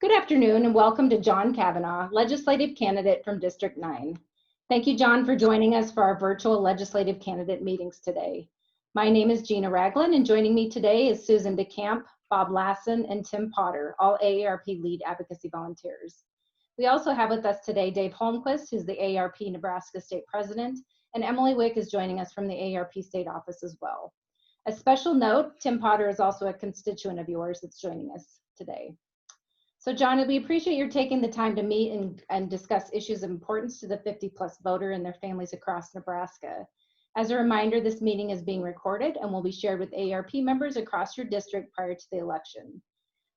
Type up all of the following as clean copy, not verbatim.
Good afternoon and welcome to John Cavanaugh, legislative candidate from District 9. Thank you, John, for joining us for our virtual legislative candidate meetings today. My name is Gina Ragland, and joining me today is Susan DeCamp, Bob Lassen, and Tim Potter, all AARP lead advocacy volunteers. We also have with us today Dave Holmquist, who's the AARP Nebraska state president, and Emily Wick is joining us from the AARP state office as well. A special note, Tim Potter is also a constituent of yours that's joining us today. So John, we appreciate your taking the time to meet and discuss issues of importance to the 50-plus voter and their families across Nebraska. As a reminder, this meeting is being recorded and will be shared with AARP members across your district prior to the election.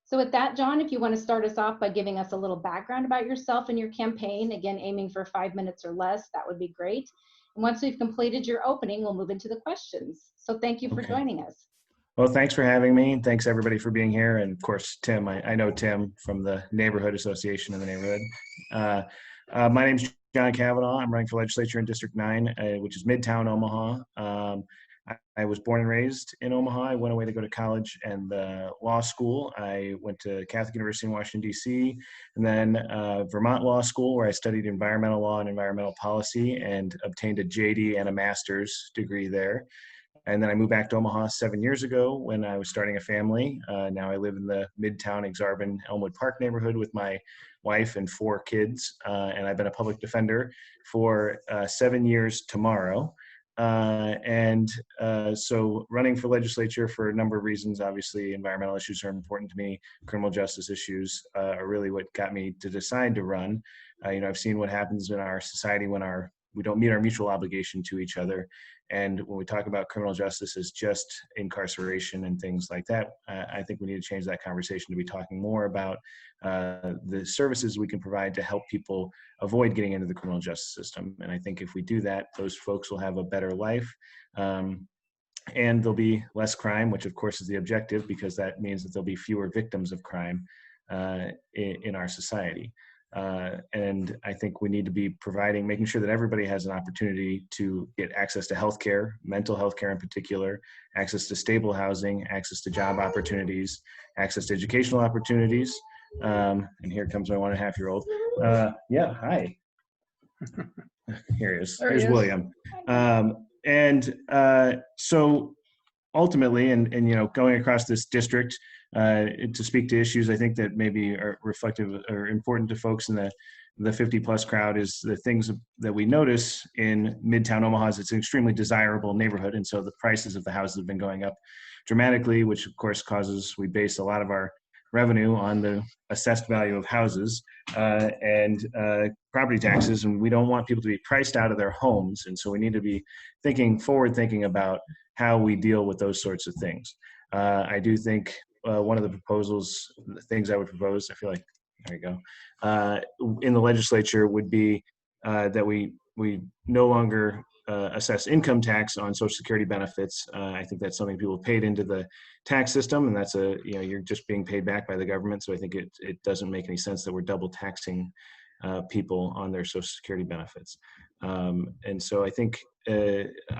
So with that, John, if you want to start us off by giving us a little background about yourself and your campaign, again, aiming for 5 minutes or less, that would be great. And once we've completed your opening, we'll move into the questions. So thank you for joining us. Well, thanks for having me. Thanks everybody for being here. And of course, Tim, I know Tim from the neighborhood association in the neighborhood. My name's John Cavanaugh. I'm running for legislature in District 9, which is Midtown Omaha. I was born and raised in Omaha. I went away to go to college and law school. I went to Catholic University in Washington, D.C., and then Vermont Law School, where I studied environmental law and environmental policy and obtained a JD and a master's degree there. And then I moved back to Omaha 7 years ago when I was starting a family. Now I live in the Midtown Exarban Elmwood Park neighborhood with my wife and 4 kids. And I've been a public defender for 7 years tomorrow. So running for legislature for a number of reasons. Obviously, environmental issues are important to me. Criminal justice issues are really what got me to decide to run. I've seen what happens in our society when we don't meet our mutual obligation to each other. And when we talk about criminal justice as just incarceration and things like that, I think we need to change that conversation to be talking more about the services we can provide to help people avoid getting into the criminal justice system. And I think if we do that, those folks will have a better life. And there'll be less crime, which of course is the objective, because that means that there'll be fewer victims of crime in our society. And I think we need to be making sure that everybody has an opportunity to get access to healthcare, mental health care in particular, access to stable housing, access to job opportunities, access to educational opportunities. And here comes my 1.5-year-old. Yeah, hi. Here he is. There's William. So ultimately, and going across this district, to speak to issues I think that maybe are reflective or important to folks in the 50-plus crowd is the things that we notice in Midtown Omaha is it's an extremely desirable neighborhood. And so the prices of the houses have been going up dramatically, which of course we base a lot of our revenue on the assessed value of houses and property taxes. And we don't want people to be priced out of their homes. And so we need to be forward thinking about how we deal with those sorts of things. I do think one of the things I would propose, I feel like, there you go, in the legislature would be that we no longer assess income tax on Social Security benefits. I think that's something people paid into the tax system, and that's you're just being paid back by the government. So I think it doesn't make any sense that we're double taxing people on their Social Security benefits. And so I think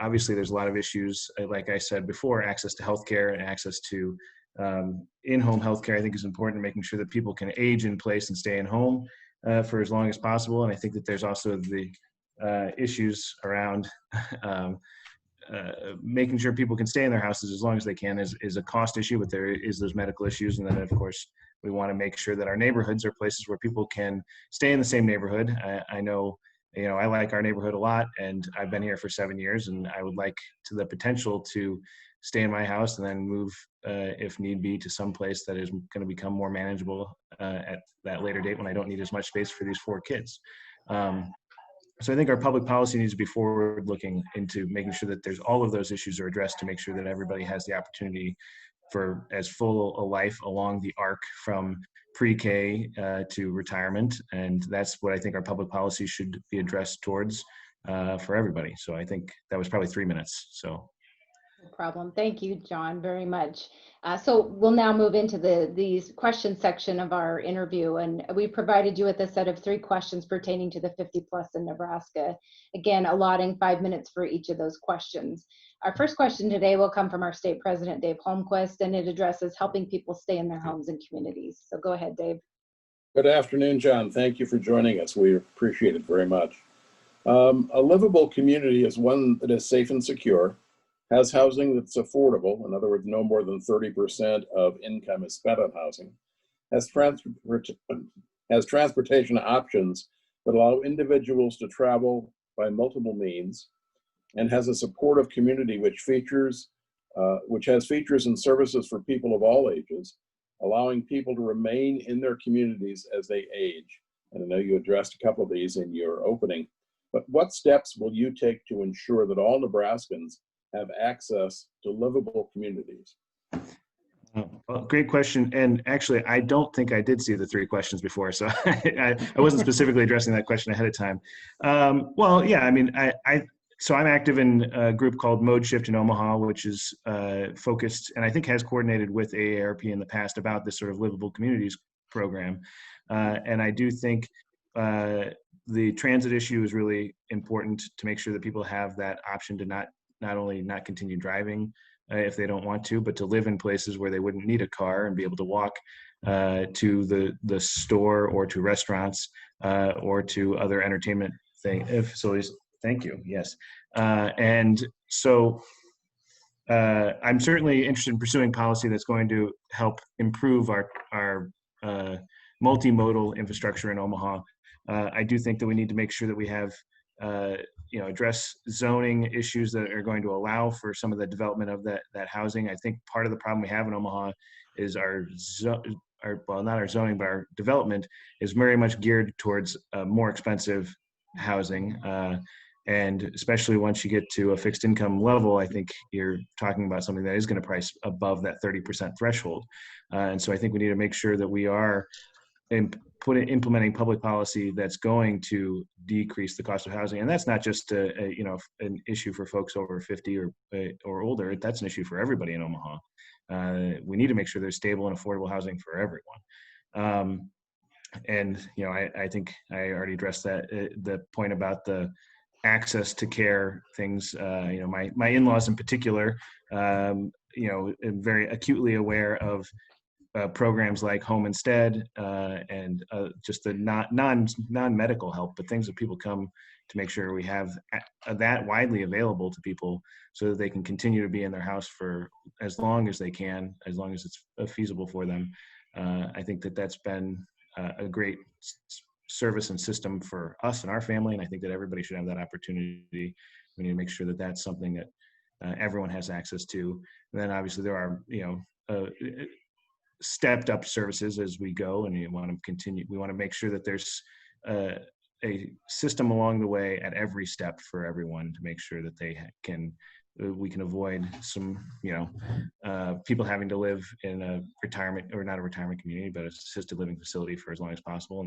obviously there's a lot of issues, like I said before, access to healthcare and access to in-home healthcare, I think is important, making sure that people can age in place and stay in home for as long as possible. And I think that there's also the issues around making sure people can stay in their houses as long as they can is a cost issue, but there is those medical issues. And then of course, we want to make sure that our neighborhoods are places where people can stay in the same neighborhood. I know, I like our neighborhood a lot, and I've been here for 7 years, and I would like the potential to stay in my house and then move, if need be, to some place that is going to become more manageable at that later date when I don't need as much space for these 4 kids. So I think our public policy needs to be forward-looking into making sure that there's all of those issues are addressed to make sure that everybody has the opportunity for as full a life along the arc from pre-K to retirement. And that's what I think our public policy should be addressed towards for everybody. So I think that was probably 3 minutes. So. No problem. Thank you, John, very much. So we'll now move into the question section of our interview, and we provided you with a set of 3 questions pertaining to the 50-plus in Nebraska. Again, allotting 5 minutes for each of those questions. Our first question today will come from our state president, Dave Holmquist, and it addresses helping people stay in their homes and communities. So go ahead, Dave. Good afternoon, John. Thank you for joining us. We appreciate it very much. A livable community is one that is safe and secure, has housing that's affordable, in other words, no more than 30% of income is spent on housing, has transportation options that allow individuals to travel by multiple means, and has a supportive community which has features and services for people of all ages, allowing people to remain in their communities as they age. And I know you addressed a couple of these in your opening, but what steps will you take to ensure that all Nebraskans have access to livable communities? Well, great question. And actually, I don't think I did see the three questions before, so I wasn't specifically addressing that question ahead of time. Well, yeah, I mean, so I'm active in a group called Mode Shift in Omaha, which is focused and I think has coordinated with AARP in the past about this sort of livable communities program. And I do think the transit issue is really important to make sure that people have that option to not only not continue driving if they don't want to, but to live in places where they wouldn't need a car and be able to walk to the store or to restaurants or to other entertainment facilities. Thank you. Yes. And so I'm certainly interested in pursuing policy that's going to help improve our multimodal infrastructure in Omaha. I do think that we need to make sure that we have address zoning issues that are going to allow for some of the development of that housing. I think part of the problem we have in Omaha is not our zoning, but our development is very much geared towards more expensive housing. And especially once you get to a fixed income level, I think you're talking about something that is going to price above that 30% threshold. And so I think we need to make sure that we are implementing public policy that's going to decrease the cost of housing. And that's not just an issue for folks over 50 or older. That's an issue for everybody in Omaha. We need to make sure there's stable and affordable housing for everyone. And I think I already addressed the point about the access to care things. My in-laws in particular, am very acutely aware of programs like Home Instead and just the non-medical help, but things that people come to make sure we have that widely available to people so that they can continue to be in their house for as long as they can, as long as it's feasible for them. I think that's been a great service and system for us and our family, and I think that everybody should have that opportunity. We need to make sure that that's something that everyone has access to. And then obviously there are stepped up services as we go, and we want to make sure that there's a system along the way at every step for everyone to make sure that we can avoid some people having to live in a retirement, or not a retirement community, but an assisted living facility for as long as possible.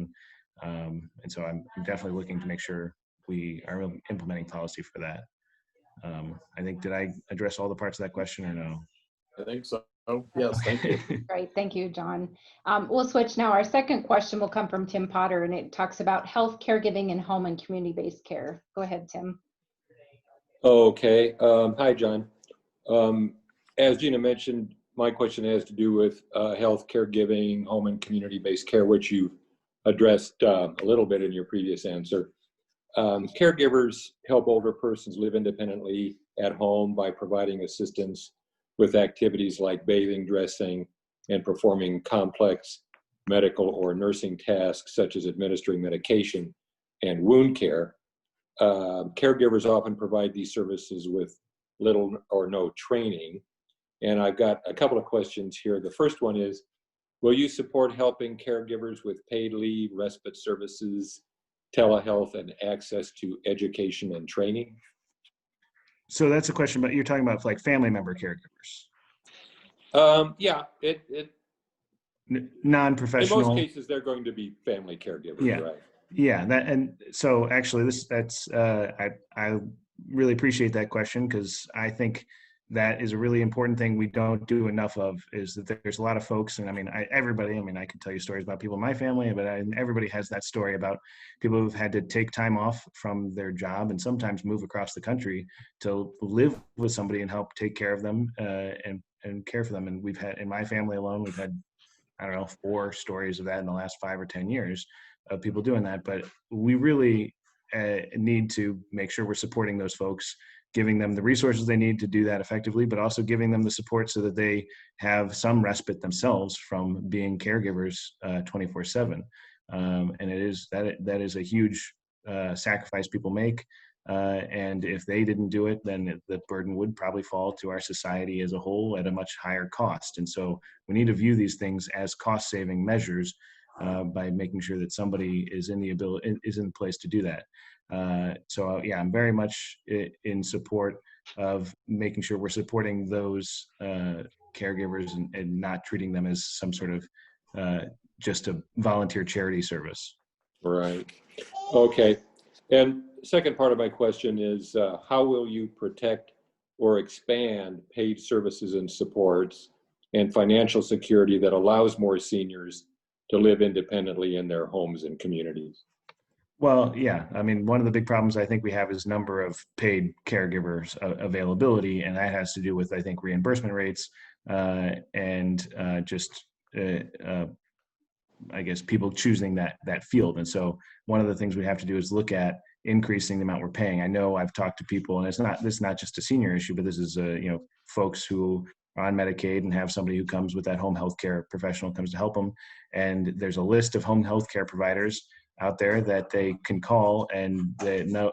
And so I'm definitely looking to make sure we are implementing policy for that. I think, did I address all the parts of that question or no? I think so. Yes, thank you. Great, thank you, John. We'll switch now. Our second question will come from Tim Potter, and it talks about health, caregiving, and home and community-based care. Go ahead, Tim. Okay. Hi, John. As Gina mentioned, my question has to do with health, caregiving, home, and community-based care, which you addressed a little bit in your previous answer. Caregivers help older persons live independently at home by providing assistance with activities like bathing, dressing, and performing complex medical or nursing tasks such as administering medication and wound care. Caregivers often provide these services with little or no training. And I've got a couple of questions here. The first one is, will you support helping caregivers with paid leave, respite services, telehealth, and access to education and training? So that's a question, but you're talking about like family member caregivers. Yeah, Non-professional. in most cases, they're going to be family caregivers, Yeah. right? Yeah, and so actually I really appreciate that question, because I think that is a really important thing we don't do enough of, is that there's a lot of folks, and I mean, I can tell you stories about people in my family, but everybody has that story about people who've had to take time off from their job and sometimes move across the country to live with somebody and help take care of them and care for them. And we've had, in my family alone, we've had I don't know, 4 stories of that in the last 5 or 10 years of people doing that. But we really need to make sure we're supporting those folks, giving them the resources they need to do that effectively, but also giving them the support so that they have some respite themselves from being caregivers 24/7. And that is a huge sacrifice people make. And if they didn't do it, then the burden would probably fall to our society as a whole at a much higher cost. And so we need to view these things as cost-saving measures by making sure that somebody is in the place to do that. So yeah, I'm very much in support of making sure we're supporting those caregivers and not treating them as some sort of just a volunteer charity service. Right. Okay. And second part of my question is, how will you protect or expand paid services and supports and financial security that allows more seniors to live independently in their homes and communities? Well, yeah. I mean, one of the big problems I think we have is number of paid caregivers availability, and that has to do with, I think, reimbursement rates and just, I guess, people choosing that field. And so one of the things we have to do is look at increasing the amount we're paying. I know I've talked to people, and this is not just a senior issue, but this is folks who are on Medicaid and have somebody who comes with that home health care professional comes to help them. And there's a list of home health care providers out there that they can call, and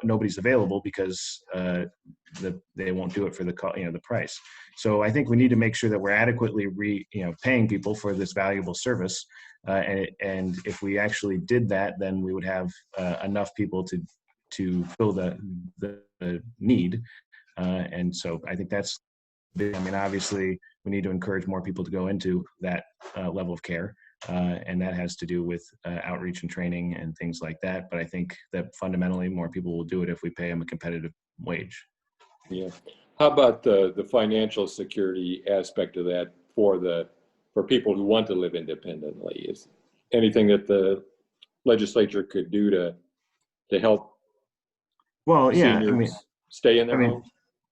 nobody's available because they won't do it for the price. So I think we need to make sure that we're adequately paying people for this valuable service. And if we actually did that, then we would have enough people to fill the need. And so I think that's big. I mean, obviously, we need to encourage more people to go into that level of care. And that has to do with outreach and training and things like that. But I think that fundamentally more people will do it if we pay them a competitive wage. Yeah. How about the financial security aspect of that for people who want to live independently? Is anything that the legislature could do to help seniors stay in their homes?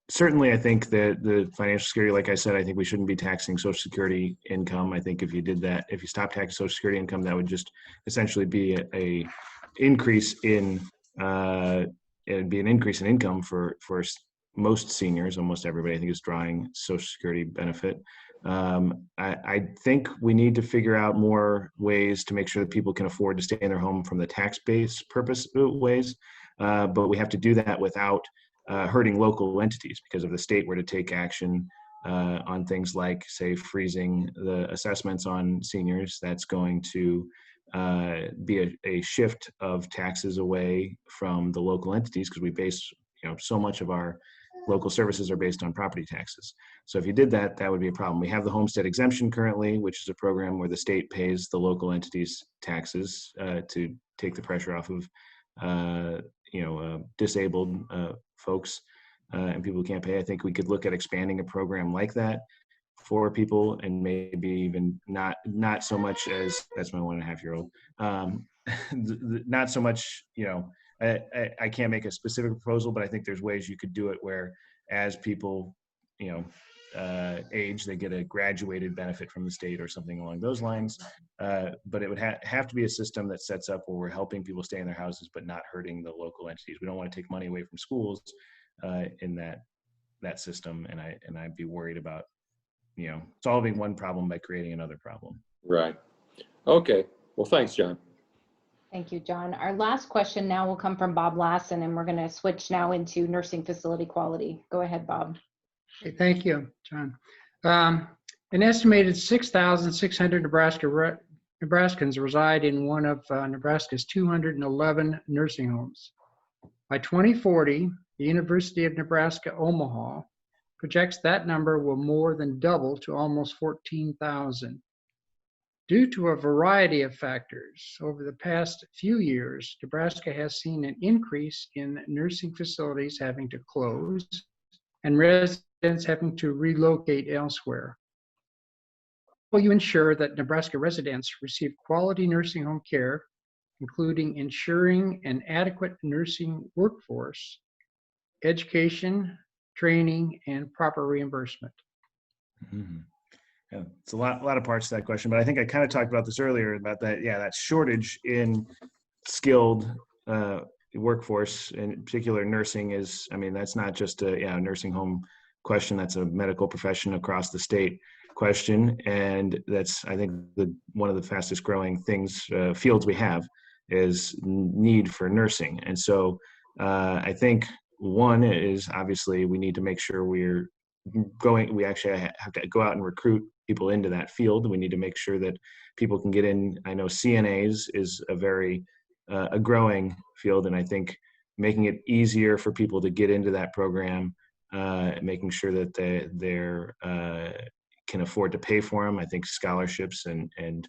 Certainly, I think that the financial security, like I said, I think we shouldn't be taxing Social Security income. I think if you did that, if you stopped taxing Social Security income, that would just essentially be a increase in it'd be an increase in income for most seniors. Almost everybody, I think, is drawing Social Security benefit. I think we need to figure out more ways to make sure that people can afford to stay in their home from the tax-based purpose ways, but we have to do that without hurting local entities, because if the state were to take action on things like, say, freezing the assessments on seniors, that's going to be a shift of taxes away from the local entities, because we base, so much of our local services are based on property taxes. So if you did that, that would be a problem. We have the homestead exemption currently, which is a program where the state pays the local entities taxes to take the pressure off of disabled folks and people who can't pay. I think we could look at expanding a program like that for people, and maybe even not so much as, that's my 1.5-year-old, not so much, I can't make a specific proposal, but I think there's ways you could do it where as people, age, they get a graduated benefit from the state or something along those lines. But it would have to be a system that sets up where we're helping people stay in their houses, but not hurting the local entities. We don't want to take money away from schools in that system. And I'd be worried about, solving one problem by creating another problem. Right. Okay. Well, thanks, John. Thank you, John. Our last question now will come from Bob Lassen, and we're going to switch now into nursing facility quality. Go ahead, Bob. Okay, thank you, John. An estimated 6,600 Nebraskans reside in one of Nebraska's 211 nursing homes. By 2040, the University of Nebraska Omaha projects that number will more than double to almost 14,000. Due to a variety of factors, over the past few years, Nebraska has seen an increase in nursing facilities having to close and residents having to relocate elsewhere. Will you ensure that Nebraska residents receive quality nursing home care, including ensuring an adequate nursing workforce, education, training, and proper reimbursement? Mm-hmm. Yeah, it's a lot of parts to that question, but I think I kind of talked about this earlier about that. Yeah, that shortage in skilled workforce, in particular nursing, is, I mean, that's not just a nursing home question. That's a medical profession across the state question, and that's, I think, one of the fastest growing things fields we have is need for nursing. And so I think one is, obviously we need to make sure we actually have to go out and recruit people into that field. We need to make sure that people can get in. I know CNAs is a very a growing field, and I think making it easier for people to get into that program, making sure that they're can afford to pay for them. I think scholarships and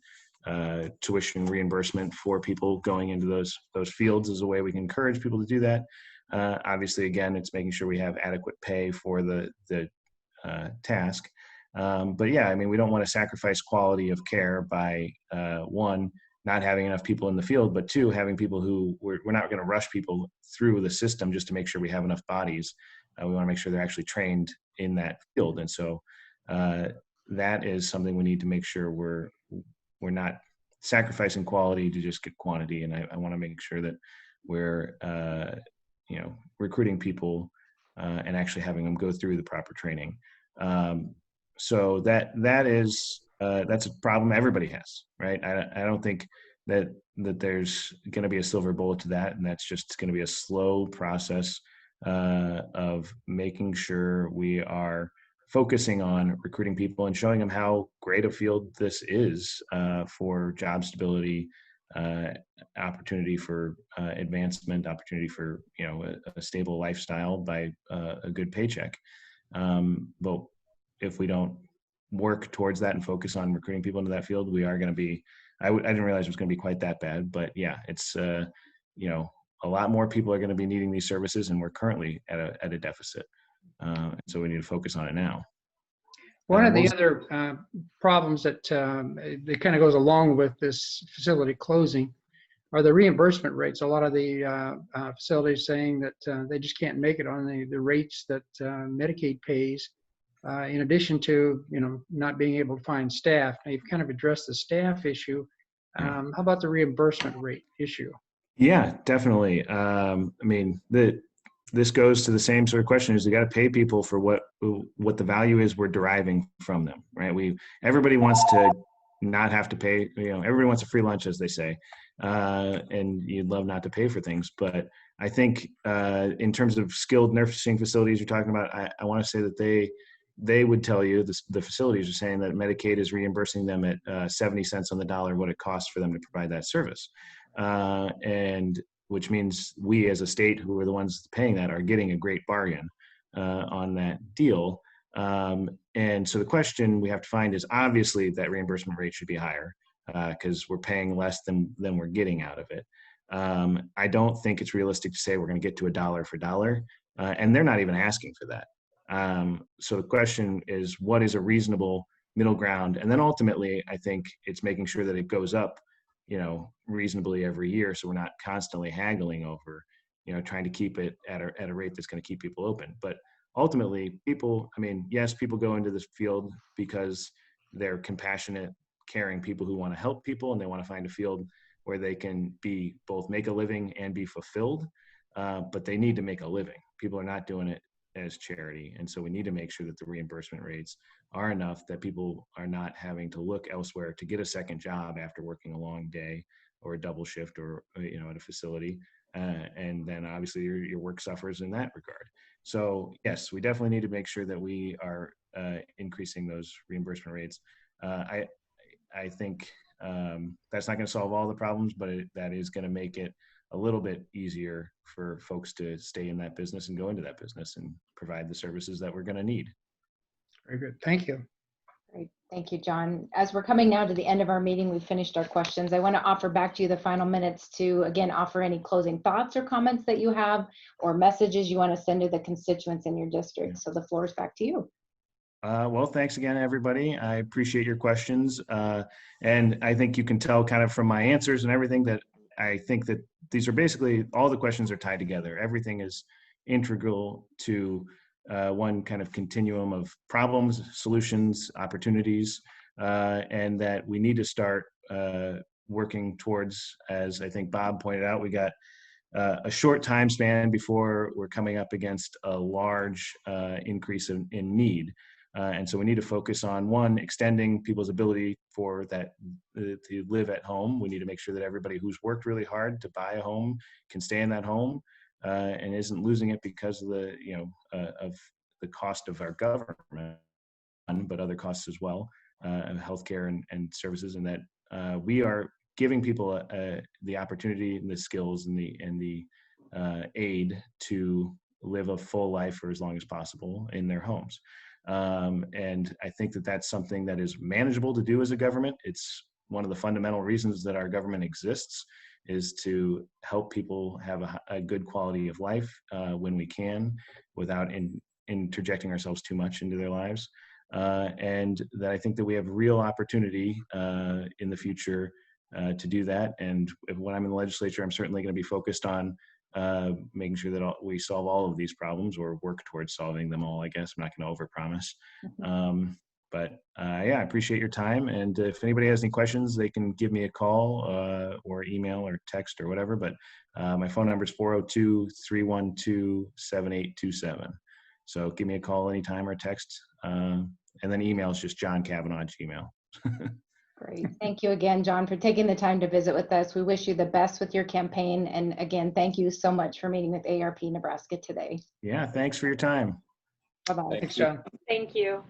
tuition reimbursement for people going into those fields is a way we can encourage people to do that. Obviously, again, it's making sure we have adequate pay for the task. But yeah, I mean, we don't want to sacrifice quality of care by one, not having enough people in the field, but two, having people who we're not going to rush people through the system just to make sure we have enough bodies. We want to make sure they're actually trained in that field. And so that is something we need to make sure we're not sacrificing quality to just get quantity. And I want to make sure that we're recruiting people and actually having them go through the proper training. So that's a problem everybody has, right? I don't think that there's going to be a silver bullet to that, and that's just going to be a slow process of making sure we are focusing on recruiting people and showing them how great a field this is for job stability, opportunity for advancement, opportunity for a stable lifestyle by a good paycheck. But if we don't work towards that and focus on recruiting people into that field, we are going to be. I didn't realize it was going to be quite that bad, but yeah, it's a lot more people are going to be needing these services, and we're currently at a deficit. So we need to focus on it now. One of the other problems that kind of goes along with this facility closing are the reimbursement rates. A lot of the facilities saying that they just can't make it on the rates that Medicaid pays, in addition to not being able to find staff. Now, you've kind of addressed the staff issue. How about the reimbursement rate issue? Yeah, definitely. I mean, this goes to the same sort of question: is you got to pay people for what the value is we're deriving from them, right? Everybody wants to not have to pay. Everybody wants a free lunch, as they say, and you'd love not to pay for things. But I think in terms of skilled nursing facilities you're talking about, I want to say that they would tell you, the facilities are saying that Medicaid is reimbursing them at 70 cents on the dollar what it costs for them to provide that service, and which means we as a state, who are the ones paying that, are getting a great bargain on that deal. And so the question we have to find is, obviously that reimbursement rate should be higher because we're paying less than we're getting out of it. I don't think it's realistic to say we're going to get to $1 for dollar, and they're not even asking for that. So the question is, what is a reasonable middle ground? And then ultimately, I think it's making sure that it goes up reasonably every year, so we're not constantly haggling over trying to keep it at a rate that's going to keep people open. But ultimately, people go into this field because they're compassionate, caring people who want to help people, and they want to find a field where they can both make a living and be fulfilled, but they need to make a living. People are not doing it as charity, and so we need to make sure that the reimbursement rates are enough that people are not having to look elsewhere to get a second job after working a long day or a double shift or at a facility, and then obviously your work suffers in that regard. So yes, we definitely need to make sure that we are increasing those reimbursement rates. I think that's not going to solve all the problems, but that is going to make it a little bit easier for folks to stay in that business and go into that business and provide the services that we're going to need. Very good. Thank you. Great. Thank you, John. As we're coming now to the end of our meeting, we've finished our questions. I want to offer back to you the final minutes to, again, offer any closing thoughts or comments that you have or messages you want to send to the constituents in your district. So the floor is back to you. Well, thanks again, everybody. I appreciate your questions. And I think you can tell kind of from my answers and everything that I think that these are basically, all the questions are tied together. Everything is integral to one kind of continuum of problems, solutions, opportunities, and that we need to start working towards, as I think Bob pointed out, we got a short time span before we're coming up against a large increase in need. And so we need to focus on, one, extending people's ability for that to live at home. We need to make sure that everybody who's worked really hard to buy a home can stay in that home and isn't losing it because of the, of the cost of our government, but other costs as well, healthcare and services, and that we are giving people the opportunity and the skills and the aid to live a full life for as long as possible in their homes. And I think that that's something that is manageable to do as a government. It's one of the fundamental reasons that our government exists, is to help people have a good quality of life when we can, without interjecting ourselves too much into their lives. And that I think that we have real opportunity in the future to do that. And when I'm in the legislature, I'm certainly going to be focused on making sure that we solve all of these problems, or work towards solving them all, I guess. I'm not going to overpromise. But yeah, I appreciate your time. And if anybody has any questions, they can give me a call or email or text or whatever. But my phone number is 402-312-7827. So give me a call anytime or text. And then email is just John Cavanaugh @gmail. Great. Thank you again, John, for taking the time to visit with us. We wish you the best with your campaign. And again, thank you so much for meeting with AARP Nebraska today. Yeah, thanks for your time. Bye-bye. Thanks, John. Thank you.